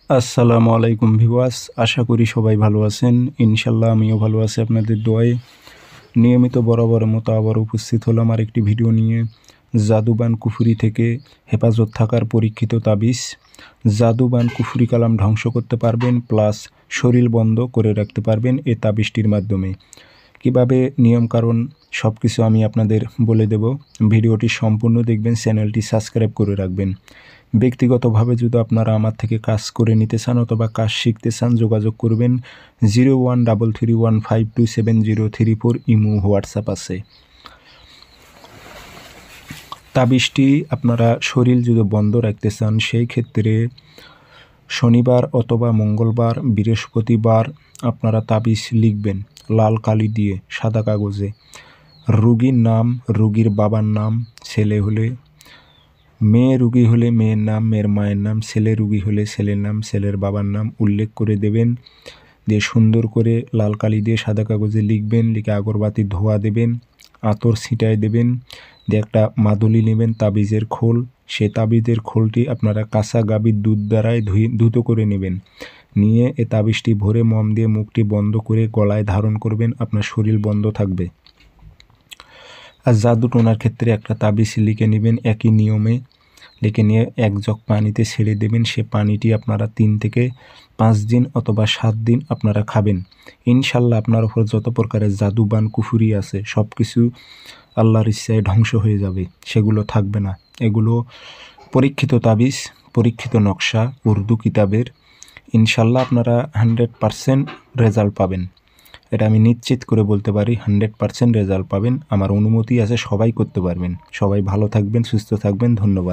আসসালামু আলাইকুম ভিউয়ার্স, আশা করি সবাই ভালো আছেন। ইনশাল্লাহ আমিও ভালো আছি আপনাদের দোয়ায়। নিয়মিত বরাবরের মতো আবার উপস্থিত হলাম আর একটি ভিডিও নিয়ে। জাদুবান কুফুরি থেকে হেফাজত থাকার পরীক্ষিত তাবিজ। জাদুবান কুফুরি কালাম ধ্বংস করতে পারবেন, প্লাস শরীর বন্ধ করে রাখতে পারবেন এই তাবিজটির মাধ্যমে। কিভাবে নিয়মকানুন সব কিছু আমি আপনাদের বলে দেব। ভিডিওটি সম্পূর্ণ দেখবেন, চ্যানেলটি সাবস্ক্রাইব করে রাখবেন। ব্যক্তিগতভাবে যদি আপনারা আমার থেকে কাজ করে নিতে চান অথবা কাজ শিখতে চান, যোগাযোগ করবেন 0133152703 ইমো হোয়াটসঅ্যাপ আছে। তাবিজটি আপনারা শরীর যদি বন্ধ রাখতে চান, সেই ক্ষেত্রে শনিবার অথবা মঙ্গলবার, বৃহস্পতিবার আপনারা তাবিজ লিখবেন লাল কালি দিয়ে সাদা কাগজে। রুগীর নাম, রুগীর বাবার নাম, ছেলে হলে মেয়ে রুগী হলে মেয়ের নাম, মেয়ের মায়ের নাম, ছেলে রুগী হলে ছেলের নাম, ছেলের বাবার নাম উল্লেখ করে দেবেন। দিয়ে সুন্দর করে লাল কালি দিয়ে সাদা কাগজে লিখবেন, লিখে আগরবাতি ধোয়া দেবেন, আতর ছিটায় দেবেন। দিয়ে একটা মাদুলি নেবেন, তাবিজের খোল। সে তাবিজের খোলটি আপনারা কাঁচা গাভীর দুধ দ্বারায় ধুত করে নেবেন। নিয়ে এ তাবিজটি ভরে মম দিয়ে মুখটি বন্ধ করে গলায় ধারণ করবেন, আপনার শরীর বন্ধ থাকবে। আর জাদু টোনার ক্ষেত্রে একটা তাবিজ লিখে নেবেন একই নিয়মে। লিখে নিয়ে এক জগ পানিতে ছেড়ে দেবেন। সে পানিটি আপনারা 3 থেকে 5 দিন অথবা 7 দিন আপনারা খাবেন। ইনশাল্লাহ আপনার উপর যত প্রকারের জাদুবান কুফুরি আছে সব কিছু আল্লাহর ইচ্ছায় ধ্বংস হয়ে যাবে, সেগুলো থাকবে না। এগুলো পরীক্ষিত তাবিজ, পরীক্ষিত নকশা, উর্দু কিতাবের। ইনশাল্লাহ আপনারা 100% রেজাল্ট পাবেন। এটা আমি নিশ্চিত করে বলতে পারি, 100% রেজাল্ট পাবেন। আমার অনুমতি আছে, সবাই করতে পারবেন। সবাই ভালো থাকবেন, সুস্থ থাকবেন। ধন্যবাদ।